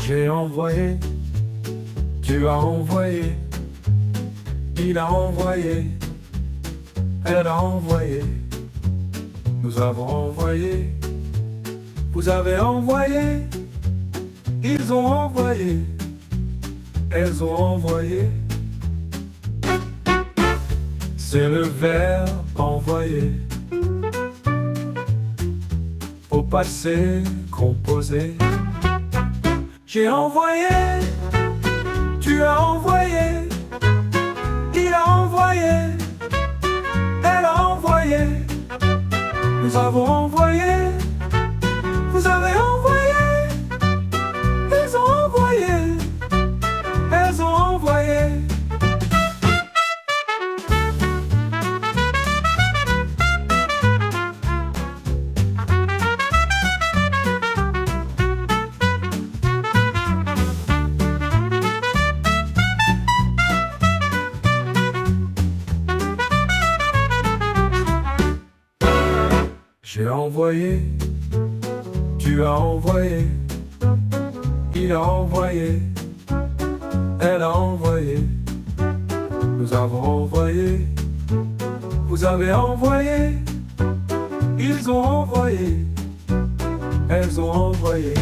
J'ai envoyé, tu as envoyé, il a envoyé, elle a envoyé, nous avons envoyé, vous avez envoyé, ils ont envoyé, elles ont envoyé. C'est le verbe envoyer au passé composé. J'ai envoyé, tu as envoyé, il a envoyé, elle a envoyé, nous avons envoyé, vous avez envoyé, ils ont envoyé, elles ont envoyé. J'ai envoyé, tu as envoyé, il a envoyé, elle a envoyé, nous avons envoyé, vous avez envoyé, ils ont envoyé, elles ont envoyé.